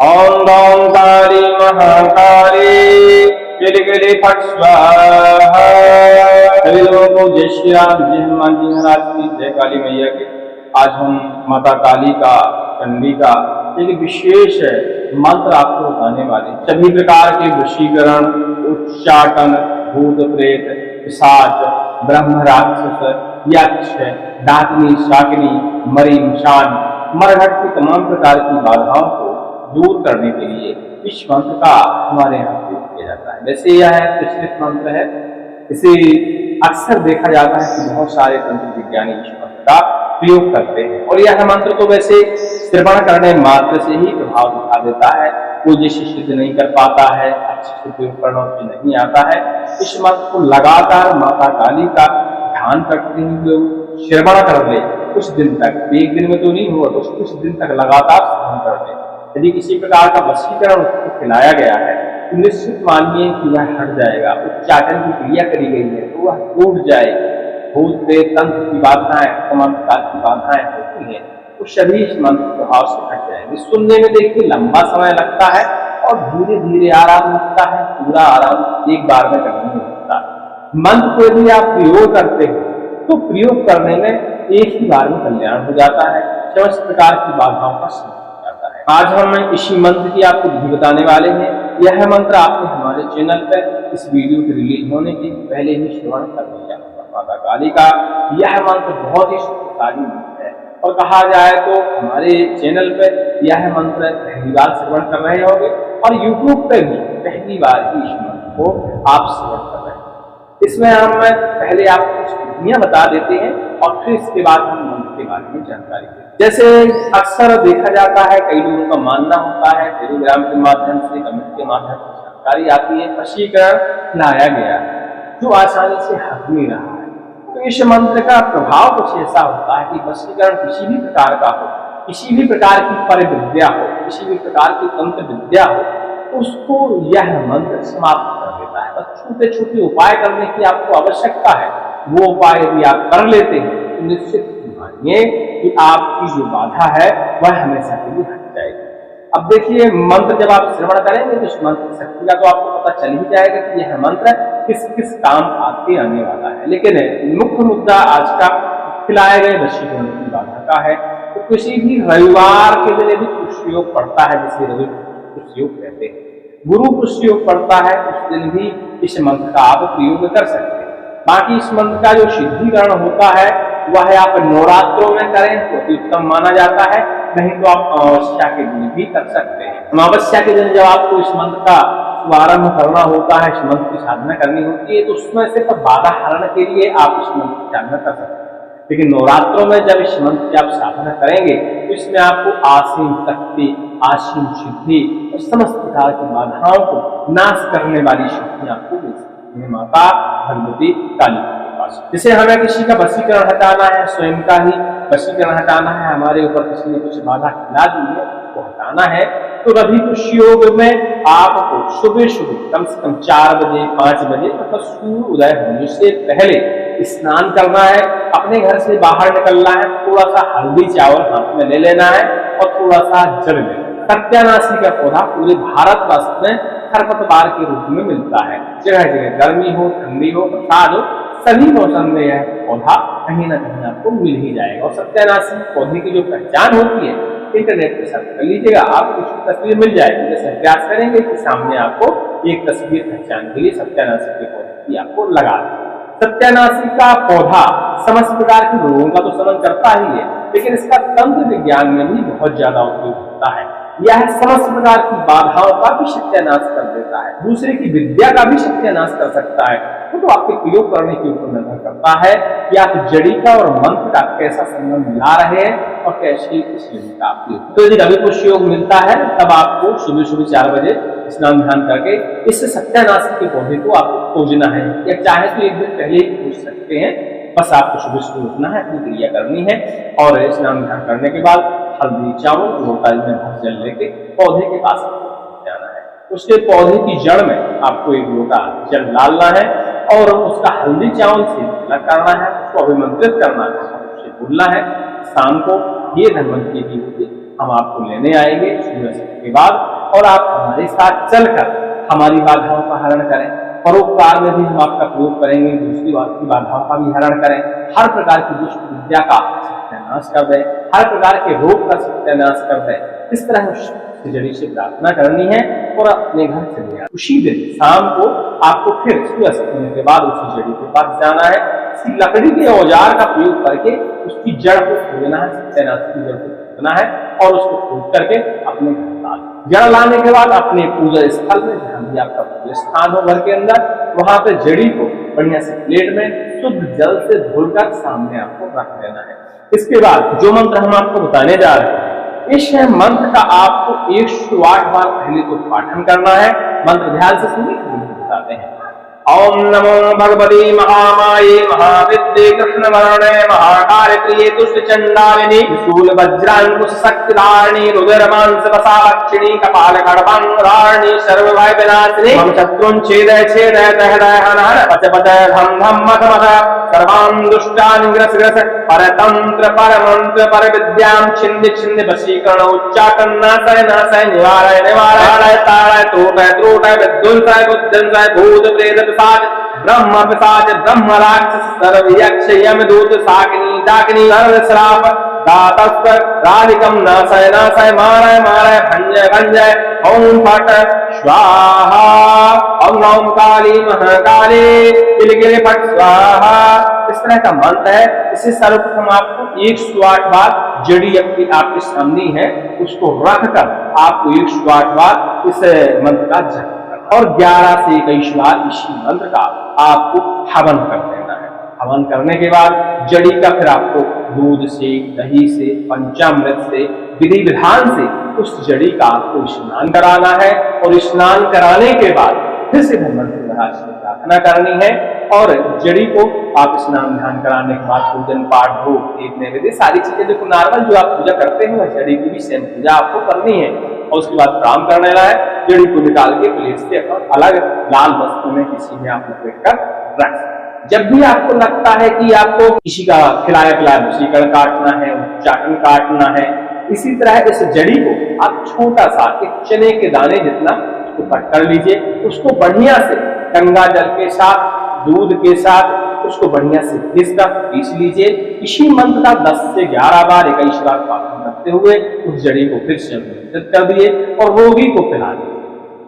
ओम गौं तारी महाकाली गिरी फट स्वाहा। सभी लोगों को जय श्री राम, जय हनुमान जी महाराज की, जय काली मैया की। आज हम माता काली का, चंडी का एक विशेष मंत्र आपको बताने वाले। सभी प्रकार के वशीकरण, उच्चाटन, भूत प्रेत, पिशाच, ब्रह्म राक्षस, यक्ष, डाकिनी, शाकिनी, मरी, मशान, मरघट की तमाम प्रकार की बाधाओं को दूर करने के लिए इस मंत्र का हमारे यहाँ प्रयोग किया जाता है। वैसे यह प्रचलित मंत्र है, इसे अक्सर देखा जाता है कि बहुत सारे तंत्र विज्ञानी इस मंत्र का प्रयोग करते हैं। और यह मंत्र तो वैसे श्रवण करने मात्र से ही प्रभाव दिखा देता है। कोई जिसे सिद्ध नहीं कर पाता है, अच्छे से प्रयोग करना उसे नहीं आता है, इस मंत्र को लगातार माता काली का ध्यान करते हुए श्रवण कर ले कुछ दिन तक, एक दिन में तो नहीं हुआ, तो कुछ दिन तक लगातार श्रवण कर ले। यदि किसी प्रकार का वशीकरण उसको खिलाया गया है तो निश्चित मानिए कि वह हट जाएगा। उच्चाटन की क्रिया करी गई है तो वह टूट जाएगी। भूत प्रेत, तंत्र की बाधाएं, तमाम प्रकार की बाधाएं होती हैं, वो सभी इस मंत्र प्रभाव से हट जाएंगे। सुनने में देखिए लंबा समय लगता है और धीरे धीरे आराम लगता है, पूरा आराम एक बार में करने में लगता है। मंत्र को यदि आप प्रयोग करते हैं तो प्रयोग करने में एक ही बार में कल्याण हो जाता है, समस्त प्रकार की बाधाओं का समाप्त हो जाता है। आज हम इसी मंत्र की आपको विधि बताने वाले हैं। यह मंत्र आपने हमारे चैनल पर इस वीडियो के रिलीज होने के पहले ही श्रवण कर लिया होगा। माता काली का यह मंत्र बहुत ही शक्तिशाली मंत्र है और कहा जाए तो हमारे चैनल पर यह मंत्र पहली बार श्रवण कर रहे होंगे और यूट्यूब पर भी पहली बार ही इस मंत्र को आप श्रवण कर रहे हैं। इसमें हम पहले आपको कुछ विधियां बता देते हैं और फिर इसके बाद हम मंत्र के बारे में जानकारी देते हैं। जैसे अक्सर देखा जाता है, कई लोगों का मानना होता है, टेलीग्राम के माध्यम से, कमेंट के माध्यम से जानकारी आती है, वशीकरण लाया गया है जो आसानी से हट नहीं रहा है। तो इस मंत्र का प्रभाव कुछ ऐसा होता है कि वशीकरण किसी भी प्रकार का हो, किसी भी प्रकार की परिविद्या हो, किसी भी प्रकार की तंत्र विद्या हो, उसको यह मंत्र समाप्त कर देता है। बस छोटे छोटे उपाय करने की आपको आवश्यकता है, वो उपाय यदि आप कर लेते हैं तो निश्चित मानिए कि आपकी जो बाधा है वह हमेशा के लिए हट जाएगी। अब देखिए, मंत्र जब आप श्रवण करेंगे तो इस मंत्र की शक्ति का तो आपको पता चल ही जाएगा कि यह मंत्र किस किस काम आते आने वाला है। लेकिन मुख्य मुद्दा आज का खिलाए गए वशीकरण की बाधा का है। तो किसी भी रविवार के दिन यदि पुष्योग पड़ता है, जिसे रवि पुष्योग कहते हैं, गुरु पुष्योग पड़ता है, उस दिन भी इस मंत्र का आप प्रयोग कर सकते हैं। बाकी इस मंत्र का जो सिद्धिकरण होता है वह आप नवरात्रों में करें तो उत्तम माना जाता है, नहीं तो आप अमावस्या के दिन भी कर सकते हैं। अमावस्या के दिन जब आपको इस मंत्र का शुभारंभ करना होता है, इस मंत्र की साधना करनी होती है, तो उसमें से बाधा हरण के लिए आप इस मंत्र की साधना कर सकते हैं। लेकिन नवरात्रों में जब इस मंत्र की आप साधना करेंगे तो इसमें आपको आसीम शक्ति, आसीम सिद्धि और समस्त प्रकार की बाधाओं को नाश करने वाली शक्ति आपको मिल सकती है माता भगवती काली के पास। जैसे हमें किसी का वशीकरण हटाना है, स्वयं का ही वशीकरण हटाना है, हमारे ऊपर किसी ने कुछ बाधा खिला दी है, उसको हटाना है, तो रवि पुष्योग में आपको सुबह सुबह कम से कम 4 बजे 5 बजे मतलब सूर्य उदय होने से पहले स्नान करना है, अपने घर से बाहर निकलना है, थोड़ा सा हल्दी चावल हाथ में ले लेना है और थोड़ा सा जल लेना है। सत्यानाशी का पौधा पूरे भारतवर्ष में खरपतवार के रूप में मिलता है। जगह जगह गर्मी हो, ठंडी हो, बरसात हो, सभी मौसम में यह पौधा कहीं ना कहीं आपको मिल ही जाएगा। और सत्यानाशी पौधे की जो पहचान होती है इंटरनेट पे सर्च कर लीजिएगा, आपको उसकी तस्वीर मिल जाएगी। जैसे प्रयास करेंगे कि सामने आपको एक तस्वीर पहचान के लिए सत्यानाशी के पौधे की आपको लगा दें। सत्यानाशी का पौधा समस्त प्रकार के रोगों का तो शमन करता ही है, लेकिन इसका तंत्र विज्ञान में भी बहुत ज्यादा उपयोग होता है। यह समस्त प्रकार की बाधाओं का भी सत्यानाश कर देता है, दूसरे की विद्या का भी सत्यानाश कर सकता है। तो आपके प्रयोग करने के ऊपर निर्भर करता है कि आप जड़ी का और मंत्र का कैसा संबंध मिला रहे हैं और कैसे इस जड़ी का प्रयोग। तो यदि रवि पुष्योग मिलता है तब आपको सुबह सुबह 4 बजे स्नान ध्यान करके इस सत्यानाशी के पौधे को आपको खोजना है, या चाहे तो एक दिन पहले ही खोज सकते हैं। बस आपको सुबह सुबह उठना है, अपनी क्रिया करनी है और स्नान ध्यान करने के बाद हल्दी चावल लोटा में भर जल लेके पौधे के पास जाना है। उसके पौधे की जड़ में आपको एक लोटा जल डालना है और उसका हल्दी चावल से तिलक करना है, उसको अभिमंत्रित करना है, उससे बोलना है शाम को ये धन्वंतरि की हम आपको लेने आएंगे सूर्य के बाद, और आप हमारे साथ चलकर हमारी बाधाओं का हरण करें। परोपकार में भी हम आपका प्रयोग करेंगे, दूसरी बात की बाधाओं का भी हरण करें, हर प्रकार की दुष्ट विद्या का सत्यानाश कर दें, हर प्रकार के रोग का सत्यानाश कर दें। इस तरह उस जड़ी से प्रार्थना करनी है और अपने घर चले जाना। उसी दिन शाम को आपको फिर सूर्यास्त होने के बाद उसी जड़ी के पास जाना है, इसी लकड़ी के औजार का प्रयोग करके उसकी जड़ को खोदना है, सत्यानाश की जड़ को खोदना है और उसको खोद करके अपने घर ला जड़ लाने के बाद अपने पूजा स्थल में, जहां भी आपका पूजा स्थान हो घर के अंदर, वहां पे जड़ी को बढ़िया से प्लेट में शुद्ध जल से धुलकर सामने आपको रख देना है। इसके बाद जो मंत्र हम आपको बताने जा रहे हैं, इस मंत्र का आपको 108 बार पहले तो पाठन करना है। मंत्र ध्यान से सुनिए, बताते हैं। ओम नमो भगवती महामाये महाविद्ये कृष्णवर्णे महाकाल प्रिये तुष्ट चंडालिनी शूल वज्रांकुश शक्तिधारिणी रुद्र मांस वसावक्षिणी कपाल खड़बंधारिणी सर्व भय विनाशिनी मम शत्रुं छेदय छेदय दह दह हन हन पच पच धम धम मथ मथ सर्वान् दुष्टान् ग्रस ग्रस परतंत्र परमंत्र पर विद्यां छिंद छिंद वशीकरण उच्चाटन नाशय नाशय निवारय निवारय तारय त्रोटय त्रोटय विध्वंसय बुद्धंसय भूत प्रेत ब्रह्म पिशाच ब्रह्म राक्षस सर्व यक्ष यमदूत शाकिनी डाकिनी सर्व श्राप दातस्व राधिकम नाशय नाशय मारय मारय भंजय भंजय ओम फट स्वाहा ओम नम काली महाकाली गिलगिल फट स्वाहा। इस तरह का मंत्र है। इसे सर्वप्रथम आपको 108 बार जड़ी अपनी आपके सामने है उसको रखकर आपको 108 बार इस मंत्र का जप और 11 से 21 बार इसी मंत्र का आपको हवन कर देना है। हवन करने के बाद जड़ी का फिर आपको दूध से, दही से, पंचामृत से, विधि विधान से उस जड़ी का आपको स्नान कराना है और स्नान कराने के बाद फिर से भगवान महाराज से प्रार्थना करनी है और जड़ी को आप स्नान ध्यान कराने के बाद पूजन पाठ भोग एक नैवेद्य सारी चीजें देखो नॉर्मल जो आप पूजा करते हैं जड़ी की भी सेम पूजा आपको करनी है और उसके बाद प्रणाम करने है। जड़ी को निकाल के प्लेट से अलग लाल वस्त्र में किसी में आप लपेट कर रख। जब भी आपको लगता है कि आपको किसी का खिलाया पिलाया वशीकरण काटना है, उच्चाटन काटना है, इसी तरह इस जड़ी को आप छोटा सा एक चने के दाने जितना उसको कट कर लीजिए, उसको बढ़िया से गंगा जल के साथ दूध के साथ उसको बढ़िया से पीस लीजिए। इसी मंत्र का 10 से 11 बार 21 बार पाठन करते हुए उस जड़ी को फिर से कर दिए और रोगी को पिला दिए।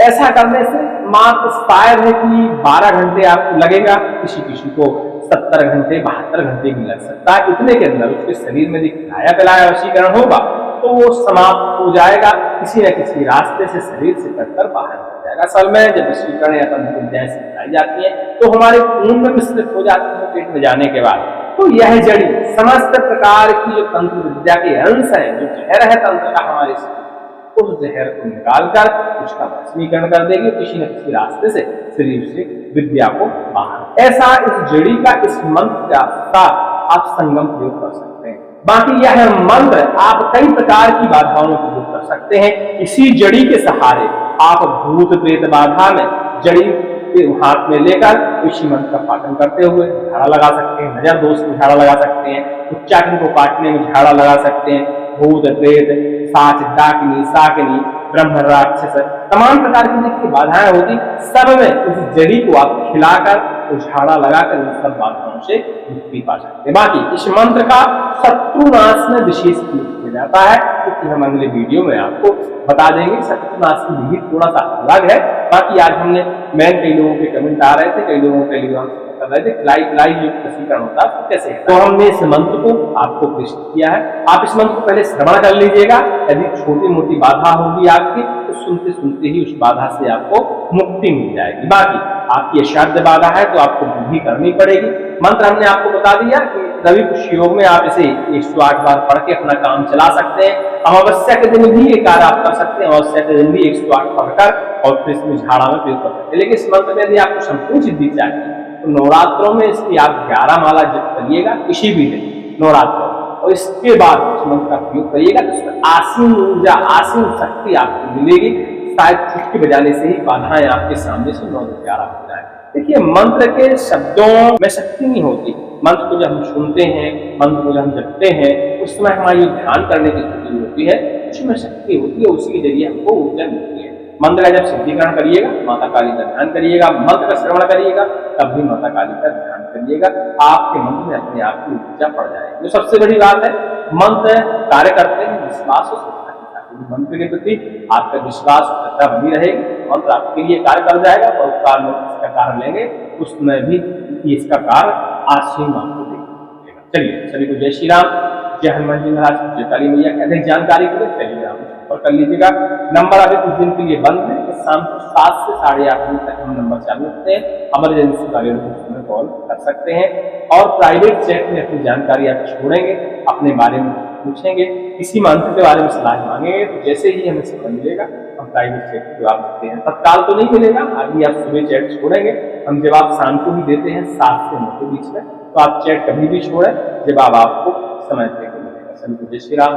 ऐसा करने से मात्र शायद है कि 12 घंटे आपको लगेगा, किसी किसी को 70 घंटे 72 घंटे भी लग सकता है। इतने के अंदर उसके शरीर में खिलाया पिलाया वशीकरण होगा तो वो समाप्त हो जाएगा, किसी न किसी रास्ते से शरीर से कटकर बाहर हो जाएगा। असल में जब वशीकरण या तंत्र विद्याएं सिखाई जाती है तो हमारे खून में मिश्रित हो जाती है पेट में जाने के बाद, तो यह जड़ी समस्त प्रकार की जो तंत्र विद्या के अंश है, जो जहर है तंत्र का हमारे उस जहर को निकालकर उसका भस्मीकरण कर देगी किसी न किसी रास्ते से शरीर से विद्या को बाहर। ऐसा इस जड़ी का इस मंत्र का साथ आप संगम प्रयोग कर सकते हैं। बाकी यह मंत्र आप कई प्रकार की बाधाओं को दूर कर सकते हैं। इसी जड़ी के सहारे आप भूत प्रेत बाधा में जड़ी के हाथ में लेकर इसी मंत्र का पाठन करते हुए झाड़ा लगा सकते हैं, नजर दोष में झाड़ा लगा सकते हैं, उच्चाटन को काटने में झाड़ा लगा सकते हैं, भूत प्रेत साच डाकिनी शाकिनी ब्रह्म राक्षस तमाम प्रकार की जितनी बाधाएं होती सब में उस जड़ी को आप खिलाकर तो झाड़ा लगाकर इन सब बाधाओं से मुक्ति पा सकते हैं। बाकी इस मंत्र का शत्रुनाश में विशेष प्रयोग किया जाता है, क्योंकि हम अगले वीडियो में आपको बता देंगे। शत्रुनाश की विधि थोड़ा सा अलग है। बाकी आज हमने कई लोगों के कमेंट आ रहे थे, कई लोगों के लिए कर रहे थे खिलाई जो वशीकरण होता है कैसे, तो हमने इस मंत्र को आपको प्रस्तुत किया है। आप इस मंत्र को पहले श्रवण कर लीजिएगा। यदि छोटी मोटी बाधा होगी आपकी तो सुनते सुनते ही उस बाधा से आपको मुक्ति मिल जाएगी। बाकी आपकी असाध्य बाधा है तो आपको विधि करनी पड़ेगी। मंत्र हमने आपको बता दिया कि रवि पुष्य योग में आप इसे 108 बार पढ़ के अपना काम चला सकते हैं। अमावस्या के दिन भी ये कार्य आप कर सकते हैं, अमावस्या के दिन भी 108 पढ़कर और फिर इसमें झाड़ा में प्रयोग कर सकते हैं। लेकिन इस मंत्र में यदि आपको संपूर्ण सिद्धि चाहिए तो नवरात्रों में इसकी आप 11 माला जप करिएगा किसी भी दिन नवरात्रों, और इसके बाद इस मंत्र का प्रयोग करिएगा तो उसमें आसीन ऊर्जा आसीन शक्ति आपको मिलेगी। शायद चुटकी बजाने से ही बाधाएं आपके सामने से 9 से 11 हो जाए। देखिए, मंत्र के शब्दों में शक्ति नहीं होती। मंत्र को जब हम सुनते हैं, मंत्र को जब हम जपते हैं, उस समय हमारी ध्यान करने की स्थिति होती है, उसमें शक्ति होती है, उसके जरिए हमको ऊर्जा मिलती है। मंत्र का जब सिद्धिकरण करिएगा, माता काली का ध्यान करिएगा, मंत्र का श्रवण करिएगा, तब भी माता काली का ध्यान करिएगा, आपके मंत्र में अपने आप की ऊर्जा पड़ जाएगी। जो सबसे बड़ी बात है, मंत्र कार्य करते हैं विश्वास और श्रद्धा के साथ। मंत्र के प्रति आपका विश्वास और श्रद्धा बनी रहेगी, मंत्र आपके लिए कार्य कर जाएगा, और उपकार में इसका कार्य लेंगे, उसमें भी इसका कार्य आशीम आपको देगा। चलिए, सभी को जय श्री राम, जय हनुमान जी महाराज, जय काली मैया। अधिक जानकारी के लिए टेलीग्राम पर कर लीजिएगा। नंबर अभी कुछ दिन के लिए बंद है, शाम को 7 से 8:30 बजे तक हम नंबर चालू रखते हैं। इमरजेंसी कार्य में कॉल कर सकते हैं, और प्राइवेट चैट में अपनी जानकारी आप छोड़ेंगे, अपने बारे में पूछेंगे, किसी मंत्र के बारे में सलाह मांगेंगे, तो जैसे ही हमें समय मिलेगा हम प्राइवेट चैट में जवाब देते हैं। तत्काल तो नहीं मिलेगा, अभी आप सुबह चैट छोड़ेंगे, हम जवाब शाम को ही देते हैं 7 से 9 के बीच में, तो आप चैट कभी भी छोड़ें, जवाब आपको समय पे मिलेगा। सभी को जय श्री राम।